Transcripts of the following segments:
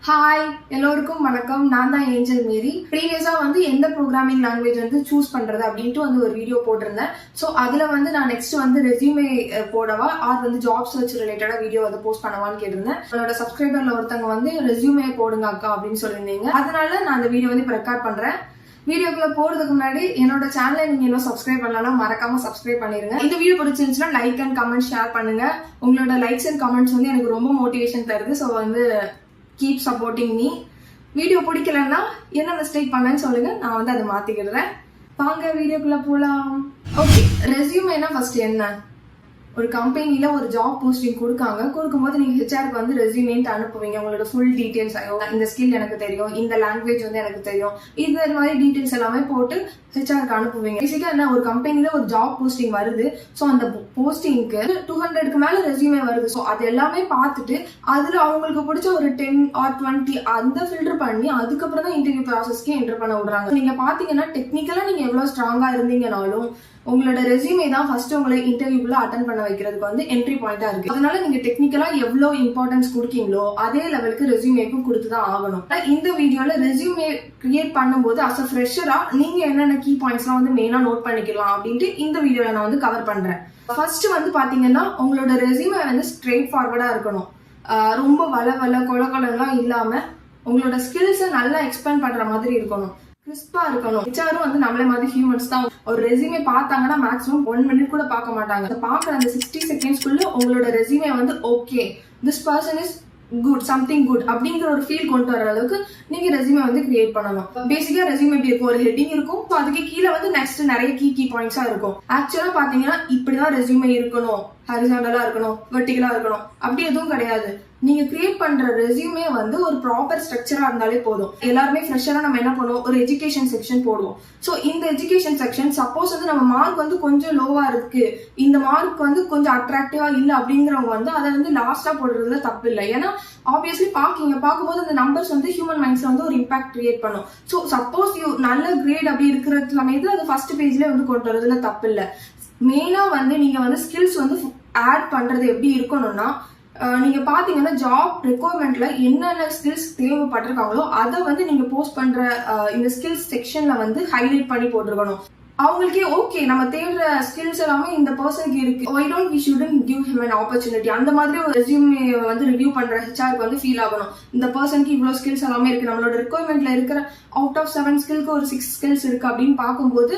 Hi எல்லோருக்கும் வணக்கம். நான் தான் ஏஞ்சல் மேரி. ப்ரீவியஸா எந்த ப்ரோக்ராமிங் லாங்குவேஜ் சூஸ் பண்றது அப்படின்ட்டு ஒரு வீடியோ போட்டிருந்தேன். ஸோ அதுல நான் நெக்ஸ்ட் ரெஸ்யூமே போடவா ஆர் ஜாப் சர்ச் ரிலேட்டடா வீடியோ போஸ்ட் பண்ணவான்னு கேட்டிருந்தேன். என்னோட சப்ஸ்கிரைபர்ல ஒருத்தவங்க ரெஸ்யூமே போடுங்க அக்கா அப்படின்னு சொல்லியிருந்தீங்க. அதனால நான் அந்த வீடியோ இப்போ ரெக்கார்ட் பண்றேன். வீடியோக்குள்ள போறதுக்கு முன்னாடி என்னோட சேனலை நீங்க இன்னும் சப்ஸ்கிரைப் பண்ணலாம், மறக்காம சப்ஸ்கிரைப் பண்ணிருங்க. இந்த வீடியோ பிடிச்சிருந்துச்சுன்னா லைக் அண்ட் கமெண்ட் ஷேர் பண்ணுங்க. உங்களோட லைக்ஸ் அண்ட் கமெண்ட்ஸ் எனக்கு ரொம்ப மோட்டிவேஷன் தருது. So keep supporting me. Video பிடிக்கலன்னா என்ன மிஸ்டேக் பண்ணேன்னு சொல்லுங்க, நான் அதை மாத்திக்கிடுறேன். வாங்க வீடியோக்குள்ள போலாம். ஓகே, ரெஸ்யூமேனா ஃபர்ஸ்ட் என்ன? ஒரு கம்பெனில ஒரு ஜாப் போஸ்டிங் கொடுக்கும்போது நீங்க ஹெச்ஆருக்கு ரெஸ்யூமேன்ட்டு அனுப்புவீங்க. உங்களோட ஃபுல் டீடைல்ஸ், இந்த ஸ்கில் எனக்கு தெரியும், இந்த லாங்குவேஜ் எனக்கு தெரியும், இந்த மாதிரி டீடைல்ஸ் எல்லாமே போட்டு ஹெச்ஆருக்கு அனுப்புவீங்க. பேசிக்கா என்ன, ஒரு கம்பெனில ஒரு ஜாப் போஸ்டிங் வருது. ஸோ அந்த போஸ்டிங்க்கு 200க்கு மேல ரெஸ்யூமே வருது. ஸோ அது எல்லாமே பார்த்துட்டு அதுல அவங்களுக்கு பிடிச்ச ஒரு 10 or 20 அந்த ஃபில்டர் பண்ணி அதுக்கப்புறம் தான் இன்டர்வியூ ப்ராசஸ்க்கு என்டர் பண்ண விடுறாங்க. நீங்க பாத்தீங்கன்னா டெக்னிக்கலா நீங்க எவ்வளவு ஸ்ட்ராங்கா இருந்தீங்கனாலும் உங்களோட ரெஸ்யூமே தான் ஃபர்ஸ்ட் உங்களை இன்டர்வியூக்குள்ள அட்டன் பண்ண வைக்கிறதுக்கு என்ட்ரி பாயிண்டா இருக்கு. அதனால நீங்க டெக்னிக்கலா எவ்வளவு இம்பார்ட்டன்ஸ் கொடுக்கீங்களோ அதே லெவலுக்கு ரெஸ்யூமேக்கும் கொடுத்துதான் ஆகணும். இந்த வீடியோல ரெஸ்யூமே கிரியேட் பண்ணும்போது அஸ் அ ஃப்ரெஷரா நீங்க என்னென்ன கீ பாயிண்ட்ஸ்லாம் மெயினா நோட் பண்ணிக்கலாம் அப்படின்ட்டு இந்த வீடியோல நான் கவர் பண்றேன். ஃபர்ஸ்ட் பாத்தீங்கன்னா உங்களோட ரெஸ்யூமே ஸ்ட்ரெயிட் ஃபார்வர்டா இருக்கணும். ரொம்ப வள கொலகொலாம் இல்லாம உங்களோட ஸ்கில்ஸை நல்லா எக்ஸ்பேண்ட் பண்ற மாதிரி இருக்கணும். கிறிஸ்பா இருக்கணும். ஹெச்ஆரும் நம்மளே மாதிரி ஹியூமன்ஸ் தான். ஒரு ரெஸ்யூமே பார்த்தாங்கன்னா மேக்ஸிமம் 1 minute கூட பார்க்க மாட்டாங்க. பாக்குற அந்த 60 secondsக்குள்ள உங்களோட resume okay, this person is good, something good அப்படிங்கிற ஒரு ஃபீல் கொண்டு வர அளவுக்கு நீங்க ரெஸ்யூமே கிரியேட் பண்ணணும். பேசிக்கா ரெஸ்யூமே எப்படி இருக்கும், ஒரு ஹெட்டிங் இருக்கும். அதுக்கு கீழே நெக்ஸ்ட் நிறைய கீ பாயிண்ட்ஸா இருக்கும். ஆக்சுவலா பாத்தீங்கன்னா இப்படிதான் ரெஸ்யூமே இருக்கணும், ஹரிசாண்டலா இருக்கணும், வெர்டிகலா இருக்கணும், அப்படி எதுவும் கிடையாது. நீங்க கிரியேட் பண்ற ரெஸ்யூமே ஒரு ப்ராப்பர் ஸ்ட்ரக்சரா இருந்தாலே போதும். எல்லாருமே ஃப்ரெஷரா நம்ம என்ன பண்ணுவோம், ஒரு எஜுகேஷன் செக்ஷன் போடுவோம். சோ இந்த எஜுகேஷன் செக்ஷன் சப்போஸ் நம்ம மார்க் கொஞ்சம் லோவா இருக்கு, இந்த மார்க் கொஞ்சம் அட்ராக்டிவா இல்ல அப்படிங்கிறவங்க அதை லாஸ்டா போடுறதுல தப்பு இல்லை. ஏன்னா ஆப்வியஸ்லி பார்க்கும்போது அந்த நம்பர்ஸ் ஹியூமன் மைண்ட்ஸ்ல ஒரு இம்பாக்ட் கிரியேட் பண்ணும். சோ சப்போஸ் நல்ல கிரேட் அப்படி இருக்கிற சமயத்துல அது ஃபர்ஸ்ட் பேஜ்ல கொண்டு வரதுல தப்பு இல்லை. மெயினா நீங்க ஸ்கில்ஸ் ஆட் பண்றது எப்படி இருக்கணும்னா, நீங்க பாத்தீங்கன்னா ஜாப் ரெக்வயர்மெண்ட்ல என்னென்ன ஸ்கில்ஸ் தேவைப்பட்டிருக்காங்களோ அதை நீங்க போஸ்ட் பண்ற இந்த ஸ்கில்ஸ் செக்ஷன்ல ஹைலைட் பண்ணி போட்டிருக்கணும். அவங்களுக்கே ஓகே நம்ம தேடுற ஸ்கில்ஸ் எல்லாமே இந்த பர்சனுக்கு இருக்கு, why don't we shouldn't give him an opportunity அந்த மாதிரி ஒரு ரெஸ்யூமே ரிவ்யூ பண்ற ஹெச்ஆருக்கு ஃபீல் ஆகணும். இந்த பர்சனுக்கு இவ்வளவு ஸ்கில்ஸ் எல்லாமே இருக்கு, நம்மளோட ரெக்வயர்மெண்ட்ல இருக்கிற அவுட் ஆஃப் 7 ஸ்கில்க்கு ஒரு 6 ஸ்கில்ஸ் இருக்கு அப்படின்னு பார்க்கும்போது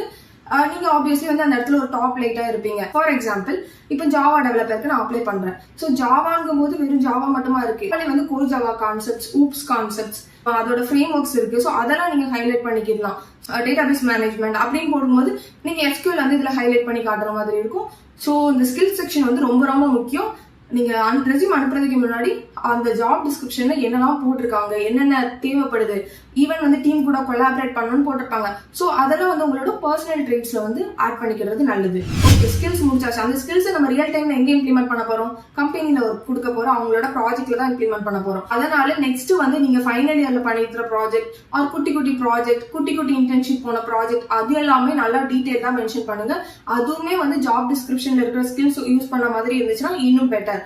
நீங்க ஆப்வியஸ்லி அந்த இடத்துல ஒரு டாப் லைட்டா இருப்பீங்க. ஃபார் எக்ஸாம்பிள் இப்போ ஜாவா டெவலப்பருக்கு நான் அப்ளை பண்றேன். ஸோ ஜாவாங்கும் போது வெறும் ஜாவா மட்டுமா இருக்கு, core Java concepts, oops concepts, அதோட ஃப்ரேம் ஒர்க்ஸ் இருக்கு. ஸோ அதெல்லாம் நீங்க ஹைலைட் பண்ணிக்கலாம். டேட்டாபேஸ் மேனேஜ்மெண்ட் அப்படின்னு போடும்போது நீங்க எஸ்கியூஎல் இதுல ஹைலைட் பண்ணி காட்டுற மாதிரி இருக்கும். ஸோ இந்த ஸ்கில் செக்ஷன் ரொம்ப ரொம்ப முக்கியம். நீங்க ரெஸ்யூம் அனுப்புறதுக்கு முன்னாடி அந்த ஜாப் டிஸ்கிரிப்ஷன்ல என்னெல்லாம் போட்டிருக்காங்க, என்னென்ன தேவைப்படுது, ஈவன் டீம் கூட கொலாபரேட் பண்ணணும்னு போட்டிருப்பாங்க. ஸோ அதெல்லாம் உங்களோட பர்சனல் ட்ரேட்ஸ்ல ஆட் பண்ணிக்கிறது நல்லது. ஓகே, ஸ்கில்ஸ் முடிச்சாச்சு. அந்த ஸ்கில்ஸை நம்ம ரியல் டைம்ல எங்க இம்ப்ளிமெண்ட் பண்ண போறோம், கம்பெனில கொடுக்க போறோம், அவங்களோட ப்ராஜெக்ட்ல தான் இம்ப்ளிமெண்ட் பண்ண போறோம். அதனால நெக்ஸ்ட் நீங்க ஃபைனல் இயர்ல பண்ணிருக்கிற ப்ராஜெக்ட் ஆர் குட்டி ப்ராஜெக்ட், குட்டி இன்டர்ன்ஷிப் போன ப்ராஜெக்ட், அது எல்லாமே நல்லா டீடைலா மென்ஷன் பண்ணுங்க. அதுவுமே ஜாப் டிஸ்கிரிப்ஷன்ல இருக்கிற ஸ்கில்ஸ் யூஸ் பண்ண மாதிரி இருந்துச்சுன்னா இன்னும் பெட்டர்.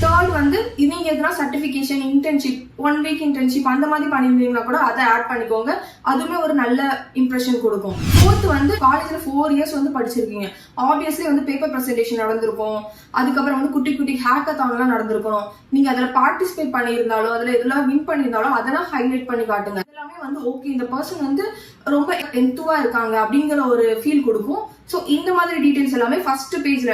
தேர்ட் நீங்க எதனா சர்டிபிகேஷன், இன்டர்ன்ஷிப், 1 week இன்டர்ன்ஷிப் அந்த மாதிரி பண்ணிருந்தீங்கன்னா கூட அதை ஆட் பண்ணிக்கோங்க. அதுவுமே ஒரு நல்ல இம்ப்ரெஷன் கொடுக்கும். ஃபோர்த் காலேஜ்ல 4 years படிச்சிருக்கீங்க. ஆப்வியஸ்லி பேப்பர் பிரசன்டேஷன் நடந்திருக்கும், அதுக்கப்புறம் குட்டி ஹேக்கத்தான் எல்லாம் நடந்திருக்கணும். நீங்க அதுல பார்ட்டிசிபேட் பண்ணியிருந்தாலும் அதுல இதெல்லாம் வின் பண்ணியிருந்தாலும் அதெல்லாம் ஹைலைட் பண்ணி காட்டுங்க. எல்லாமே ஓகே, இந்த பர்சன் ரொம்ப எந்துவா இருக்காங்க அப்படிங்கிற ஒரு ஃபீல் கொடுக்கும். ஸோ இந்த மாதிரி டீடைல்ஸ் எல்லாமே ஃபர்ஸ்ட் பேஜ்ல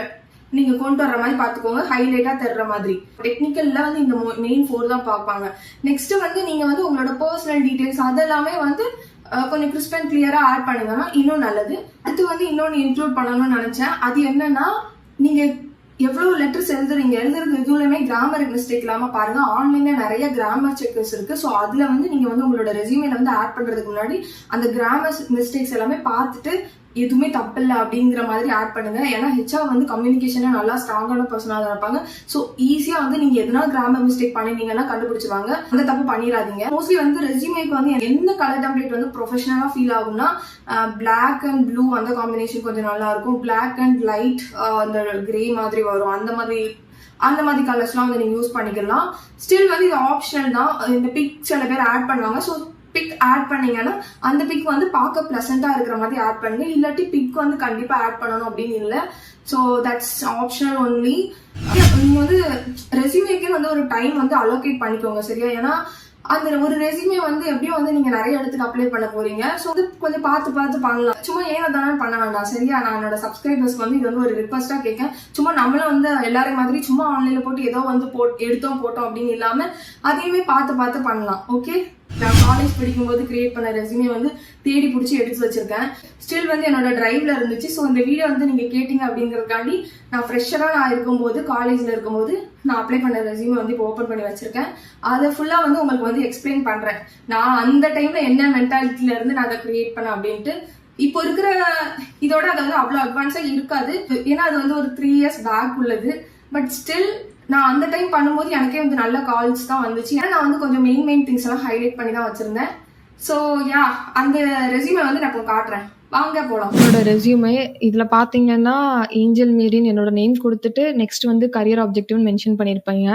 நீங்க கொண்டு வர்ற மாதிரி பாத்துக்கோங்க, ஹைலைட்டா தர்ற மாதிரி. டெக்னிக்கல்ல இந்த மெயின் 4 தான் பார்ப்பாங்க. நெக்ஸ்ட் நீங்க உங்களோட பர்சனல் டீடைல்ஸ் அதெல்லாமே கொஞ்சம் கிறிஸ்ப் அண்ட் கிளியரா ஆட் பண்ணுங்கன்னா இன்னும் நல்லது. அடுத்து இன்னொன்னு இன்க்ளூட் பண்ணணும்னு நினைச்சேன். அது என்னன்னா, நீங்க எவ்வளவு லெட்டர்ஸ் எழுதுறது இதுலயுமே கிராமர் மிஸ்டேக் இல்லாம பாருங்க. ஆன்லைன்ல நிறைய கிராமர் செக்கர்ஸ் இருக்கு. ஸோ அதுல நீங்க உங்களோட ரெஸ்யூமேல ஆட் பண்றதுக்கு முன்னாடி அந்த கிராமர் மிஸ்டேக்ஸ் எல்லாமே பார்த்துட்டு எதுவுமே தப்பு இல்லை அப்படிங்கிற மாதிரி ஆட் பண்ணுங்க. ஏன்னா ஹெச்ஆர் கம்யூனிகேஷன்ல நல்லா ஸ்ட்ராங்கான பர்சனா தான் இருப்பாங்க. ஸோ ஈஸியா நீங்க எதனா கிராமர் மிஸ்டேக் பண்ணிருந்தீங்கன்னா கண்டுபிடிச்சுவாங்க. அந்த தப்பு பண்ணிடாதீங்க. மோஸ்ட்லி ரெஸ்யூமேக்கு எந்த கலர் டெம்ப்ளேட் ப்ரொஃபஷனலா ஃபீல் ஆகும்னா பிளாக் அண்ட் ப்ளூ அந்த காம்பினேஷன் கொஞ்சம் நல்லா இருக்கும். பிளாக் அண்ட் லைட் அந்த கிரே மாதிரி வரும். அந்த மாதிரி அந்த மாதிரி கலர்ஸ்லாம் வந்து நீங்கள் யூஸ் பண்ணிக்கலாம். ஸ்டில் வந்து இது ஆப்ஷனல் தான். இந்த பிக் சில பேர் ஆட் பண்ணுவாங்க. ஸோ பிக் ஆட் பண்ணீங்கன்னா அந்த பிக் வந்து பார்க்க ப்ளசண்ட்டாக இருக்கிற மாதிரி ஆட் பண்ணுங்க. இல்லாட்டி பிக் வந்து கண்டிப்பாக ஆட் பண்ணணும் அப்படின்னு இல்லை. So that's optional only. நீங்கள் வந்து ரெஸ்யூமேக்கு வந்து ஒரு டைம் வந்து அலோகேட் பண்ணிக்கோங்க, சரியா? ஏன்னா அந்த ஒரு ரெஸ்யூமே வந்து எப்படியும் வந்து நீங்க நிறைய இடத்துக்கு அப்ளை பண்ண போறீங்க. ஸோ வந்து கொஞ்சம் பார்த்து பண்ணலாம். சும்மா ஏனோ தானே பண்ண வேண்டாம், சரியா? நான் என்னோட சப்ஸ்கிரைபர்ஸ்க்கு வந்து இது வந்து ஒரு ரிக்வஸ்டா கேட்கேன். சும்மா நம்மளும் வந்து எல்லாரும் மாதிரி சும்மா ஆன்லைன்ல போட்டு ஏதோ வந்து எடுத்தோம் போட்டோம் அப்படின்னு இல்லாம அதையுமே பார்த்து பண்ணலாம். ஓகே, நான் காலேஜ் படிக்கும்போது கிரியேட் பண்ண ரெஸ்யூமே வந்து தேடி பிடிச்சி எடுத்து வச்சிருக்கேன். ஸ்டில் வந்து என்னோட டிரைவ்ல இருந்துச்சு. ஸோ இந்த வீடியோ வந்து நீங்க கேட்டீங்க அப்படிங்கறதுக்காண்டி நான் ஃப்ரெஷரா நான் இருக்கும்போது காலேஜ்ல இருக்கும்போது நான் அப்ளை பண்ண ரெஸ்யூமே வந்து இப்போ ஓப்பன் பண்ணி வச்சிருக்கேன். அதை ஃபுல்லா வந்து உங்களுக்கு வந்து எக்ஸ்பிளைன் பண்றேன். நான் அந்த டைம்ல என்ன மென்டாலிட்டில இருந்து நான் அதை கிரியேட் பண்ணேன் அப்படின்ட்டு. இப்போ இருக்கிற இதோட அது வந்து அவ்வளோ அட்வான்ஸா இருக்காது, ஏன்னா அது வந்து ஒரு 3 years பேக் உள்ளது. பட் ஸ்டில் நான் அந்த டைம் பண்ணும்போது எனக்கே வந்து நல்ல கால்ஸ் தான் வந்துச்சு. ஏன்னா நான் வந்து கொஞ்சம் மெயின் திங்ஸ் எல்லாம் ஹைலைட் பண்ணி தான் வச்சிருந்தேன். ஸோ யா, அந்த ரெஸ்யூமே வந்து நான் இப்போ காட்டுறேன், வாங்க போலாம். என்னோட ரெஸ்யூமே இதில் பார்த்தீங்கன்னா ஏஞ்சல் மேரின்னு என்னோட நேம் கொடுத்துட்டு நெக்ஸ்ட் வந்து கரியர் ஆப்ஜெக்டிவ்னு மென்ஷன் பண்ணியிருப்பாங்க.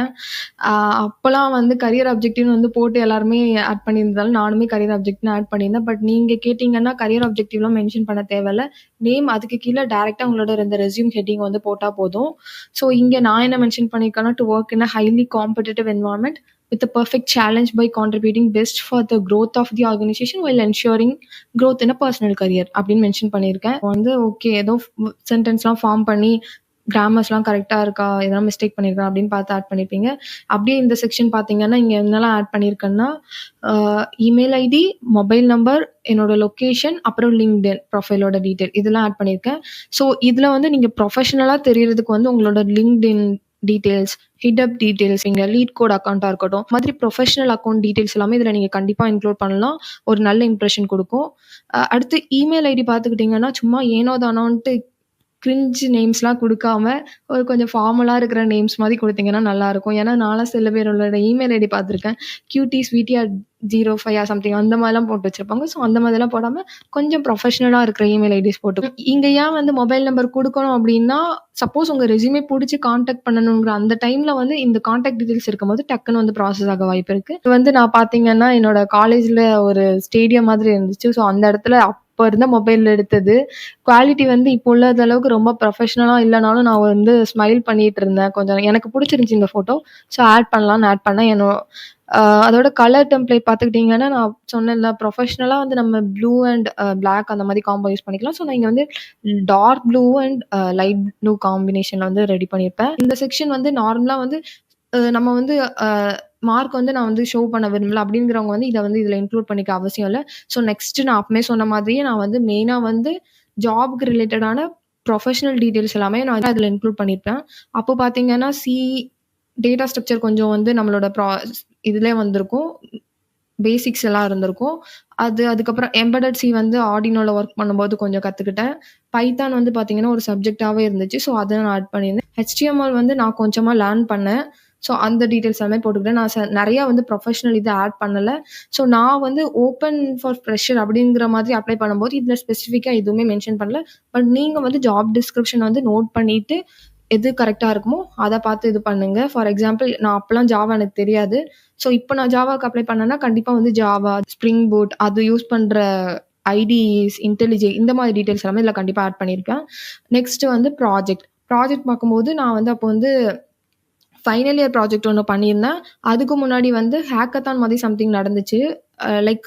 அப்போலாம் வந்து கரியர் ஆப்ஜெக்டிவ்னு வந்து போட்டு எல்லாருமே ஆட் பண்ணியிருந்தாலும் நானுமே கரியர் ஆப்ஜெக்ட்னு ஆட் பண்ணியிருந்தேன். பட் நீங்கள் கேட்டிங்கன்னா கரியர் ஆப்ஜெக்டிவ்லாம் மென்ஷன் பண்ண தேவையில்ல. நேம் அதுக்கு கீழே டேரெக்டாக உங்களோட இந்த ரெஸ்யூம் ஹெட்டிங் வந்து போட்டால் போதும். ஸோ இங்கே நான் என்ன மென்ஷன் பண்ணியிருக்கேன்னா, to work in a highly competitive environment with a perfect challenge by contributing best for the growth of the organization while ensuring growth in a personal career அப்படின்னு mention பண்ணியிருக்கேன். வந்து ஓகே, ஏதோ சென்டென்ஸ்லாம் form பண்ணி கிராமர்ஸ்லாம் கரெக்டாக இருக்கா, எதனா mistake பண்ணியிருக்கேன் அப்படின்னு பார்த்து ஆட் பண்ணியிருப்பீங்க. அப்படியே இந்த செக்ஷன் பார்த்தீங்கன்னா இங்கே என்னெல்லாம் ஆட் பண்ணியிருக்கேன்னா, இமெயில் ஐடி, மொபைல் நம்பர், என்னோட லொக்கேஷன், அப்புறம் லிங்க்டின் ப்ரொஃபைலோட டீட்டெயில் இதெல்லாம் ஆட் பண்ணியிருக்கேன். ஸோ இதில் வந்து நீங்கள் ப்ரொஃபஷனலாக தெரியறதுக்கு வந்து உங்களோட லிங்க்டின் டீட்டெயில்ஸ், ஹிட்அப் டீட்டெயில்ஸ், இங்கே லீட் கோட் அக்கௌண்ட்டாக இருக்கட்டும், மாதிரி ப்ரொஃபஷனல் அக்கௌண்ட் டீட்டெயில்ஸ் எல்லாமே இதில் நீங்கள் கண்டிப்பாக இன்க்ளூட் பண்ணலாம். ஒரு நல்ல இம்ப்ரெஷன் கொடுக்கும். அடுத்து இமெயில் ஐடி பார்த்துக்கிட்டிங்கன்னா சும்மா ஏனோ தானோன்ட்டு கிரிஞ்சு நேம்ஸ்லாம் கொடுக்காம ஒரு கொஞ்சம் ஃபார்மலாக இருக்கிற நேம்ஸ் மாதிரி கொடுத்தீங்கன்னா நல்லாயிருக்கும். ஏன்னா நான்லாம் சில பேரோட இமெயில் ஐடி பார்த்துருக்கேன், QT_sweetie@05 சம்திங் அந்த மாதிரிலாம் போட்டு வச்சுருப்பாங்க. ஸோ அந்த மாதிரிலாம் போடாமல் கொஞ்சம் ப்ரொஃபஷனலாக இருக்கிற இமெயில் ஐடிஸ் போட்டு. இங்கே ஏன் வந்து மொபைல் நம்பர் கொடுக்கணும் அப்படின்னா, சப்போஸ் உங்கள் ரெஸ்யூமே பிடிச்சி காண்டாக்ட் பண்ணணுங்கிற அந்த டைமில் வந்து இந்த காண்டாக்ட் டீட்டெயில்ஸ் இருக்கும்போது டக்குன்னு வந்து ப்ராசஸ் ஆக வாய்ப்பு இருக்குது. இது வந்து நான் பார்த்தீங்கன்னா என்னோட காலேஜில் ஒரு ஸ்டேடியம் மாதிரி இருந்துச்சு. ஸோ அந்த இடத்துல அப்போ இருந்த மொபைல் எடுத்தது. குவாலிட்டி வந்து இப்போ உள்ளது அளவுக்கு ரொம்ப ப்ரொஃபஷனலாக இல்லைனாலும் நான் வந்து ஸ்மைல் பண்ணிட்டு இருந்தேன். கொஞ்சம் எனக்கு பிடிச்சிருந்துச்சி இந்த ஃபோட்டோ. ஸோ ஆட் பண்ணலான்னு ஆட் பண்ணேன். அதோட கலர் டெம்ப்ளேட் பார்த்துக்கிட்டிங்கன்னா, நான் சொன்னேன்ல ப்ரொஃபஷனலாக வந்து நம்ம ப்ளூ அண்ட் பிளாக் அந்த மாதிரி காம்போ யூஸ் பண்ணிக்கலாம். ஸோ நான் இங்கே வந்து dark blue and light blue காம்பினேஷனில் வந்து ரெடி பண்ணியிருப்பேன். இந்த செக்ஷன் வந்து நார்மலாக வந்து நம்ம வந்து மார்க் வந்து நான் வந்து ஷோ பண்ண விரும்பல அப்படிங்கிறவங்க வந்து இதை வந்து இதில் இன்க்ளூட் பண்ணிக்க அவசியம் இல்லை. ஸோ நெக்ஸ்ட்டு நான் அப்பமே சொன்ன மாதிரியே நான் வந்து மெயினாக வந்து ஜாபுக்கு ரிலேட்டடான ப்ரொஃபஷனல் டீட்டெயில்ஸ் எல்லாமே நான் வந்து அதில் இன்க்ளூட் பண்ணியிருப்பேன். அப்போ பார்த்தீங்கன்னா டேட்டா ஸ்ட்ரக்சர் கொஞ்சம் வந்து நம்மளோட இதிலே வந்திருக்கும், பேசிக்ஸ் எல்லாம் இருந்திருக்கும். அதுக்கப்புறம் எம்பெடட் சி வந்து ஆர்டினோவில் ஒர்க் பண்ணும்போது கொஞ்சம் கற்றுக்கிட்டேன். பைத்தான் வந்து பார்த்தீங்கன்னா ஒரு சப்ஜெக்டாகவே இருந்துச்சு. ஸோ அதை நான் ஆட் பண்ணியிருந்தேன். HTML வந்து நான் கொஞ்சமாக லேர்ன் பண்ணேன். ஸோ அந்த டீட்டெயில்ஸ் எல்லாமே போட்டுக்கிட்டேன். நான் நிறையா வந்து ப்ரொஃபஷனல் இதை ஆட் பண்ணலை. ஸோ நான் வந்து ஓப்பன் ஃபார் ஃப்ரெஷர் அப்படிங்கிற மாதிரி அப்ளை பண்ணும்போது இதில் ஸ்பெசிஃபிக்காக எதுவுமே மென்ஷன் பண்ணல. பட் நீங்கள் வந்து ஜாப் டிஸ்கிரிப்ஷன் வந்து நோட் பண்ணிவிட்டு எது கரெக்டாக இருக்குமோ அதை பார்த்து இது பண்ணுங்க. ஃபார் எக்ஸாம்பிள் நான் அப்போலாம் ஜாவா எனக்கு தெரியாது. ஸோ இப்போ நான் ஜாவாக்கு அப்ளை பண்ணேன்னா கண்டிப்பாக வந்து ஜாவா, ஸ்ப்ரிங் பூட் அது யூஸ் பண்ணுற ஐடிஸ், இன்டெலிஜே இந்த மாதிரி டீட்டெயில்ஸ் எல்லாமே இதில் கண்டிப்பாக ஆட் பண்ணியிருக்கேன். நெக்ஸ்ட்டு வந்து ப்ராஜெக்ட் பார்க்கும்போது நான் வந்து அப்போ வந்து ஃபைனல் இயர் ப்ராஜெக்ட் ஒன்று பண்ணியிருந்தேன். அதுக்கு முன்னாடி வந்து ஹேக்கத்தான் மாதிரி சம்திங் நடந்துச்சு. லைக்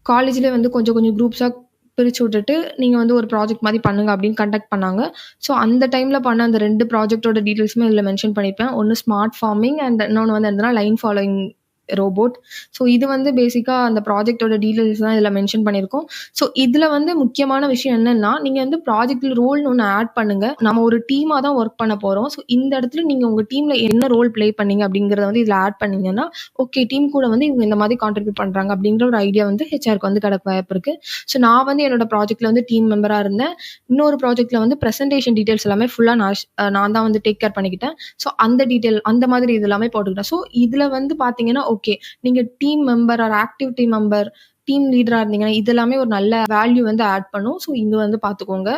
காலேஜ்லேயே வந்து கொஞ்சம் குரூப்ஸாக பிரித்து விட்டுட்டு நீங்கள் வந்து ஒரு ப்ராஜெக்ட் மாதிரி பண்ணுங்க அப்படின்னு கண்டக்ட் பண்ணாங்க. ஸோ அந்த டைமில் பண்ண அந்த 2 ப்ராஜெக்டோட டீட்டெயில்ஸுமே இதில் மென்ஷன் பண்ணியிருப்பேன். ஒன்று ஸ்மார்ட் ஃபார்மிங் அண்ட் இன்னொன்று வந்து என்னன்னா லைன் ஃபாலோயிங் ரோபோட். ஸோ இது வந்து பேசிக்காக அந்த ப்ராஜெக்டோட டீட்டெயில்ஸ் தான் இதில் மென்ஷன் பண்ணியிருக்கோம். ஸோ இதில் வந்து முக்கியமான விஷயம் என்னென்னா, நீங்கள் வந்து ப்ராஜெக்டில் ரோல்னு ஒன்று ஆட் பண்ணுங்கள். நம்ம ஒரு டீமாக தான் ஒர்க் பண்ண போகிறோம். ஸோ இந்த இடத்துல நீங்கள் உங்கள் டீமில் என்ன ரோல் ப்ளே பண்ணீங்க அப்படிங்கிறத வந்து இதில் ஆட் பண்ணிங்கன்னா, ஓகே டீம் கூட வந்து இவங்க இந்த மாதிரி கான்ட்ரிபியூட் பண்ணுறாங்க அப்படிங்கிற ஒரு ஐடியா வந்து ஹெச்ஆருக்கு வந்து கிடக்க வாய்ப்பு இருக்குது. ஸோ நான் வந்து என்னோட ப்ராஜெக்ட்டில் வந்து டீம் மெம்பராக இருந்தேன். இன்னொரு ப்ராஜெக்ட்டில் வந்து ப்ரெசன்டேஷன் டீட்டெயில்ஸ் எல்லாமே ஃபுல்லாக நான் தான் வந்து டேக் கேர் பண்ணிக்கிட்டேன். ஸோ அந்த டீட்டெயில் அந்த மாதிரி இது எல்லாமே போட்டுக்கிட்டேன். ஸோ இதில் வந்து பார்த்தீங்கன்னா ஓகே நீங்கள் team member or active team member, team லீடராக இருந்தீங்கன்னா இது எல்லாமே ஒரு நல்ல வேல்யூ வந்து ஆட் பண்ணும். ஸோ இது வந்து பார்த்துக்கோங்க.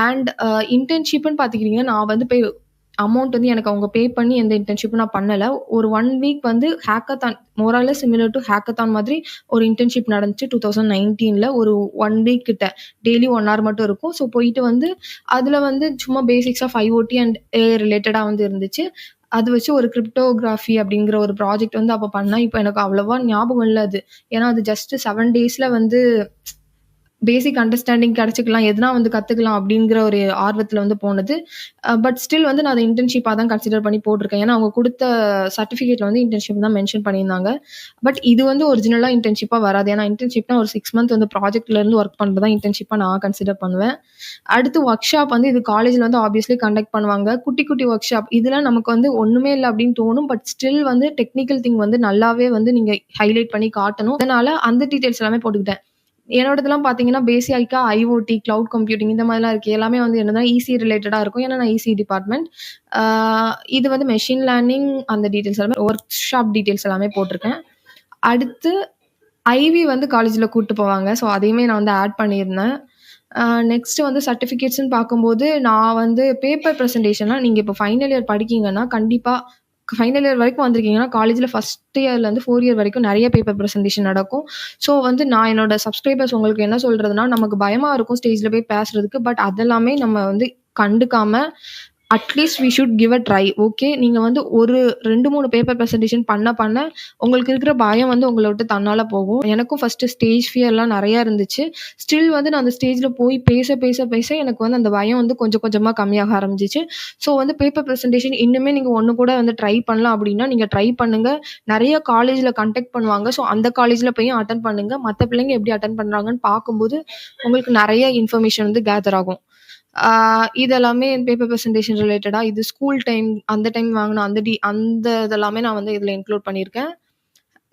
அண்ட் இன்டர்ன்ஷிப்னு பார்த்துக்கிட்டிங்கன்னா நான் வந்து போய் அமௌண்ட் வந்து எனக்கு அவங்க பே பண்ணி எந்த இன்டர்ன்ஷிப்பும் நான் பண்ணல. ஒரு 1 வீக் வந்து hackathon more or less similar to hackathon மாதிரி ஒரு இன்டர்ன்ஷிப் நடந்துச்சு 2019ல. ஒரு 1 வீக் கிட்ட டெய்லி 1 ஹவர் மட்டும் இருக்கும். ஸோ போயிட்டு வந்து அதில் வந்து சும்மா basics of IoT and AI ரிலேட்டடாக வந்து இருந்துச்சு. அது வச்சு ஒரு கிரிப்டோகிராஃபி அப்படிங்கிற ஒரு ப்ராஜெக்ட் வந்து அப்போ பண்ணேன். இப்போ எனக்கு அவ்வளோவா ஞாபகம் இல்லை அது. ஏன்னா அது ஜஸ்ட் 7 டேஸில் வந்து பேசிக் அண்டர்ஸ்டாண்டிங் கிடைச்சிக்கலாம், எதுனா வந்து கற்றுக்கலாம் அப்படிங்கிற ஒரு ஆர்வத்தில் வந்து போனது. பட் ஸ்டில் வந்து நான் அதை இன்டர்ன்ஷிப்பாக தான் கன்சிடர் பண்ணி போட்டிருக்கேன். ஏன்னா அவங்க கொடுத்த சர்டிஃபிகேட்டில் வந்து இன்டர்ன்ஷிப் தான் மென்ஷன் பண்ணியிருந்தாங்க. பட் இது வந்து ஒரிஜினலாக இன்டர்ன்ஷிப்பாக வராது. ஏன்னா இன்டர்ன்ஷிப்னா ஒரு 6 மந்த் வந்து ப்ராஜெக்ட்லேருந்து ஒர்க் பண்ணுறது தான் இன்டர்ன்ஷிப்பாக நான் கன்சிடர் பண்ணுவேன். அடுத்து ஒர்க் ஷாப் வந்து இது காலேஜில் வந்து ஆப்வியஸ்லி கண்டக்ட் பண்ணுவாங்க. குட்டி குட்டி ஒர்க் ஷாப் இதெல்லாம் நமக்கு வந்து ஒன்றுமே இல்லை அப்படின்னு தோணும். பட் ஸ்டில் வந்து டெக்னிக்கல் திங் வந்து நல்லாவே வந்து நீங்கள் ஹைலைட் பண்ணி காட்டணும். அதனால அந்த டீட்டெயில்ஸ் எல்லாமே போட்டுக்கிட்டேன். என்னோடதெல்லாம் பார்த்தீங்கன்னா பேசிக்கா IoT, கிளவுட் கம்ப்யூட்டிங் இந்த மாதிரிலாம் இருக்குது. எல்லாமே வந்து என்னதான் ஈஸி ரிலேட்டடாக இருக்கும். ஏன்னா நான் ஈஸி டிபார்ட்மெண்ட். இது வந்து மெஷின் லேர்னிங் அந்த டீட்டெயில்ஸ் எல்லாமே ஒர்க் ஷாப் டீட்டெயில்ஸ் எல்லாமே போட்டிருக்கேன். அடுத்து ஐவி வந்து காலேஜில் கூப்பிட்டு போவாங்க. ஸோ அதையுமே நான் வந்து ஆட் பண்ணியிருந்தேன். நெக்ஸ்ட்டு வந்து சர்டிஃபிகேட்ஸ்ன்னு பார்க்கும்போது நான் வந்து பேப்பர் ப்ரெசன்டேஷன்லாம் நீங்கள் இப்போ ஃபைனல் இயர் படிக்கீங்கன்னா கண்டிப்பாக ஃபைனல் இயர் வரைக்கும் வந்திருக்கீங்கன்னா காலேஜில் ஃபஸ்ட் இயர்லேருந்து 4 இயர் வரைக்கும் நிறைய பேப்பர் ப்ரெசன்டேஷன் நடக்கும். ஸோ வந்து நான் என்னோட சப்ஸ்கிரைபர்ஸ் உங்களுக்கு என்ன சொல்கிறதுனா, நமக்கு பயமாக இருக்கும் ஸ்டேஜில் போய் பேசுகிறதுக்கு. பட் அதெல்லாமே நம்ம வந்து கண்டுக்காமல் at least we should give a try. Okay, நீங்கள் வந்து ஒரு 2-3 பேப்பர் ப்ரெசன்டேஷன் பண்ண உங்களுக்கு இருக்கிற பயம் வந்து உங்களை விட்டு தன்னால் போகும். எனக்கும் ஃபஸ்ட்டு ஸ்டேஜ் ஃபியர்லாம் நிறையா இருந்துச்சு. ஸ்டில் வந்து நான் அந்த ஸ்டேஜில் போய் பேச எனக்கு வந்து அந்த பயம் வந்து கொஞ்சம் கொஞ்சமாக கம்மியாக ஆரம்பிச்சிச்சு. ஸோ வந்து பேப்பர் ப்ரெசன்டேஷன் இன்னுமே நீங்கள் ஒன்று கூட வந்து ட்ரை பண்ணலாம் அப்படின்னா நீங்கள் ட்ரை பண்ணுங்கள். நிறைய காலேஜில் கண்டக்ட் பண்ணுவாங்க. ஸோ அந்த காலேஜில் போய் அட்டன் பண்ணுங்கள். மற்ற பிள்ளைங்க எப்படி அட்டன் பண்ணுறாங்கன்னு பார்க்கும்போது உங்களுக்கு நிறைய இன்ஃபர்மேஷன் வந்து கேதர் ஆகும். இதெல்லாமே பேப்பர் ப்ரெசன்டேஷன் ரிலேட்டடாக இது ஸ்கூல் டைம் அந்த டைம் வாங்கின அந்த இதெல்லாமே நான் வந்து இதில் இன்க்ளூட் பண்ணியிருக்கேன்.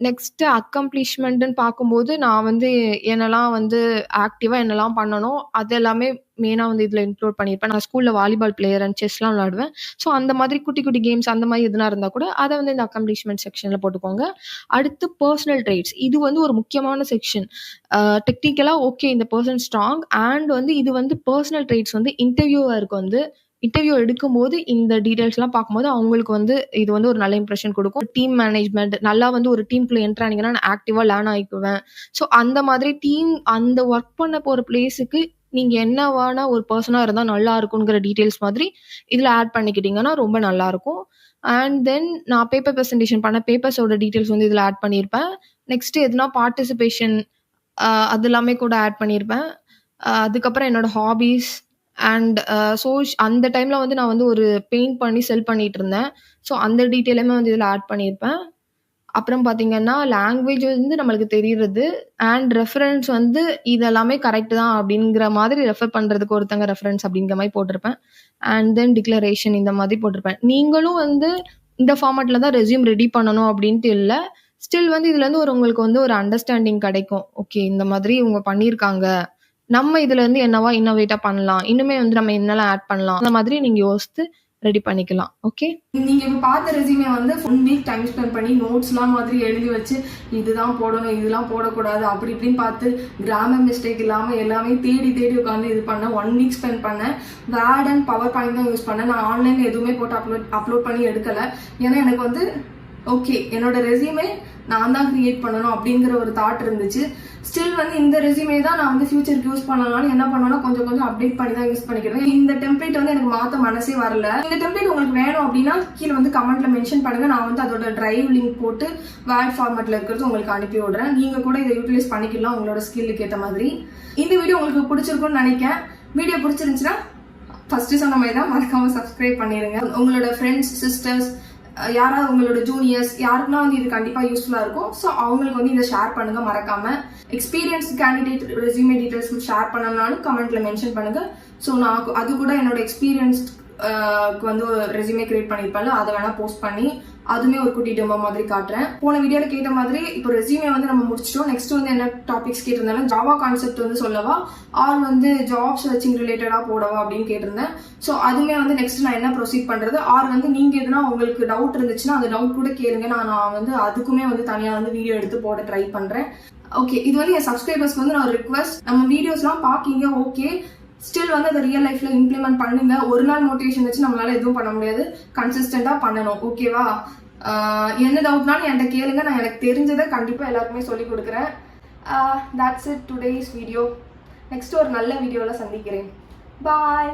நெக்ஸ்ட்டு அக்கம்ப்ளிஷ்மெண்ட்டுன்னு பார்க்கும்போது நான் வந்து என்னெல்லாம் வந்து ஆக்டிவாக என்னெல்லாம் பண்ணணும் அது எல்லாமே மெயினாக வந்து இதில் இன்க்ளூட் பண்ணியிருப்பேன். நான் ஸ்கூலில் வாலிபால் பிளேயர் அண்ட் செஸ்லாம் விளாடுவேன். ஸோ அந்த மாதிரி குட்டி குட்டி கேம்ஸ் அந்த மாதிரி எதுனா இருந்தால் கூட அதை வந்து இந்த அக்கம்ப்ளிஷ்மெண்ட் செக்ஷனில் போட்டுக்கோங்க. அடுத்து பர்சனல் ட்ரைட்ஸ் இது வந்து ஒரு முக்கியமான செக்ஷன். டெக்னிக்கலாக ஓகே இந்த பர்சன் ஸ்ட்ராங் அண்ட் வந்து இது வந்து பர்சனல் ட்ரைட்ஸ் வந்து இன்டர்வியூவருக்கு வந்து இன்டர்வியூ எடுக்கும்போது இந்த டீட்டெயில்ஸ்லாம் பார்க்கும்போது அவங்களுக்கு வந்து இது வந்து ஒரு நல்ல இம்ப்ரெஷன் கொடுக்கும். டீம் மேனேஜ்மெண்ட் நல்லா வந்து ஒரு டீமுக்குள்ளே என்ட்ரு ஆனீங்கன்னா நான் ஆக்டிவாக லேர்ன் ஆகிக்குவேன். ஸோ அந்த மாதிரி டீம் அந்த ஒர்க் பண்ண போகிற பிளேஸுக்கு நீங்கள் என்னவான ஒரு பர்சனாக இருந்தால் நல்லா இருக்குங்கிற டீட்டெயில்ஸ் மாதிரி இதில் ஆட் பண்ணிக்கிட்டிங்கன்னா ரொம்ப நல்லாயிருக்கும். அண்ட் தென் நான் பேப்பர் ப்ரெசன்டேஷன் பண்ண பேப்பர்ஸோட டீட்டெயில்ஸ் வந்து இதில் ஆட் பண்ணியிருப்பேன். நெக்ஸ்ட்டு எதுனா பார்ட்டிசிபேஷன் அது எல்லாமே கூட ஆட் பண்ணியிருப்பேன். அதுக்கப்புறம் என்னோடய ஹாபீஸ் அண்ட் அந்த டைமில் வந்து நான் வந்து ஒரு பெயிண்ட் பண்ணி செல் பண்ணிகிட்டு இருந்தேன். ஸோ அந்த டீட்டெயிலுமே வந்து இதில் ஆட் பண்ணியிருப்பேன். அப்புறம் பார்த்தீங்கன்னா லாங்குவேஜ் வந்து நம்மளுக்கு தெரியுறது அண்ட் ரெஃபரன்ஸ் வந்து இதெல்லாமே கரெக்ட் தான் அப்படிங்கிற மாதிரி ரெஃபர் பண்ணுறதுக்கு ஒருத்தங்க ரெஃபரன்ஸ் அப்படிங்கிற மாதிரி போட்டிருப்பேன். அண்ட் தென் டிக்ளரேஷன் இந்த மாதிரி போட்டிருப்பேன். நீங்களும் வந்து இந்த ஃபார்மேட்டில் தான் ரெஸ்யூம் ரெடி பண்ணணும் அப்படின்ட்டு இல்லை. ஸ்டில் வந்து இதுலேருந்து உங்களுக்கு வந்து ஒரு அண்டர்ஸ்டாண்டிங் கிடைக்கும். ஓகே இந்த மாதிரி இவங்க பண்ணியிருக்காங்க, நம்ம இதுலேருந்து என்னவா இன்னோவேட்டாக பண்ணலாம், இன்னுமே வந்து நம்ம என்னெல்லாம் ஆட் பண்ணலாம் அந்த மாதிரி நீங்கள் யோசித்து ரெடி பண்ணிக்கலாம். ஓகே, நீங்க இப்ப பார்த்த ரெஸ்யூமே வந்து 1 வீக் டைம் ஸ்பெண்ட் பண்ணி நோட்ஸ்லாம் மாதிரி எழுதி வச்சு இதுதான் போடணும் இதெல்லாம் போடக்கூடாது அப்படி இப்படின்னு பார்த்து கிராமர் மிஸ்டேக் இல்லாம எல்லாமே தேடி உட்காந்து இது பண்ண 1 வீக் ஸ்பெண்ட் பண்ணேன். வேர்ட் அண்ட் பவர் பாயிண்ட் தான் யூஸ் பண்ணேன். நான் ஆன்லைன்ல எதுவுமே போட்டு அப்லோட் பண்ணி எடுக்கல. ஏன்னா எனக்கு வந்து ஓகே என்னோட ரெஸ்யூமே நான் தான் கிரியேட் பண்ணணும் அப்படிங்கிற ஒரு தாட் இருந்துச்சு. ஸ்டில் வந்து இந்த ரெஸ்யூமே தான் நான் வந்து ஃபியூச்சருக்கு யூஸ் பண்ணலாம்னு என்ன பண்ணணும் கொஞ்சம் அப்டேட் பண்ணி தான் யூஸ் பண்ணிக்கிறேன். இந்த டெம்ப்ளேட் வந்து எனக்கு மாற்ற மனசே வரல. இந்த டெம்ப்ளேட் உங்களுக்கு வேணும் அப்படின்னா கீழே வந்து கமெண்ட்ல மென்ஷன் பண்ணுங்க. நான் வந்து அதோட டிரைவ் லிங்க் போட்டு வேர்ட் ஃபார்மேட்ல இருக்கிறது உங்களுக்கு அனுப்பி விடுறேன். நீங்க கூட இதை யூட்டிலைஸ் பண்ணிக்கலாம் உங்களோட ஸ்கில்லுக்கு ஏற்ற மாதிரி. இந்த வீடியோ உங்களுக்கு பிடிச்சிருக்கும்னு நினைக்கிறேன். வீடியோ பிடிச்சிருந்துச்சுன்னா ஃபர்ஸ்ட் சொன்ன மாதிரி தான் மறக்காம சப்ஸ்கிரைப் பண்ணிடுங்க. உங்களோட ஃப்ரெண்ட்ஸ் சிஸ்டர்ஸ் யாராவது உங்களோட ஜூனியர்ஸ் யாருக்குன்னா வந்து இது கண்டிப்பா யூஸ்ஃபுல்லா இருக்கும். ஸோ அவங்களுக்கு வந்து இதை ஷேர் பண்ணுங்க மறக்காம. Experience candidate resume details share பண்ணணும்னாலும் கமெண்ட்ல மென்ஷன் பண்ணுங்க. ஸோ நான் அது கூட என்னோட எக்ஸ்பீரியன்ஸ் வந்து ஒரு ரெஸ்யூமே கிரியேட் பண்ணிருப்பாங்க, அதை வேணா போஸ்ட் பண்ணி அதுவுமே ஒரு குட்டி டெமோ மாதிரி காட்டுறேன். போன வீடியோல கேட்ட மாதிரி இப்போ ரெஸ்யூமே வந்து நம்ம முடிச்சிட்டோம். நெக்ஸ்ட் வந்து என்ன டாபிக்ஸ் கேட்டிருந்தாலும் ஜாவா கான்செப்ட் வந்து சொல்லவா ஆர் வந்து ஜாப் சர்ச்சிங் ரிலேட்டடா போடவா அப்படின்னு கேட்டிருந்தேன். ஸோ அதுவுமே வந்து நெக்ஸ்ட் நான் என்ன ப்ரொசீட் பண்றது ஆர் வந்து நீங்க எதுனா உங்களுக்கு டவுட் இருந்துச்சுன்னா அந்த டவுட் கூட கேளுங்க. நான் வந்து அதுக்குமே வந்து தனியா வந்து வீடியோ எடுத்து போட ட்ரை பண்றேன். ஓகே, இது வந்து என் சப்ஸ்கிரைபர்ஸ்க்கு வந்து நான் ரிக்வஸ்ட், நம்ம வீடியோஸ்லாம் பாக்கீங்க ஓகே, ஸ்டில் வந்து அதை ரியல் லைஃப்ல இம்ப்ளிமெண்ட் பண்ணுங்க. ஒரு நாள் மோட்டிவேஷன் வச்சு நம்மளால எதுவும் பண்ண முடியாது, கன்சிஸ்டண்டா பண்ணணும். ஓகேவா? என்ன டவுட்னாலும் என்கிட்ட கேளுங்க, நான் எனக்கு தெரிஞ்சதை கண்டிப்பா எல்லாருக்குமே சொல்லி கொடுக்குறேன். that's it today's video. Next ஒரு நல்ல வீடியோல சந்திக்கிறேன். பாய்.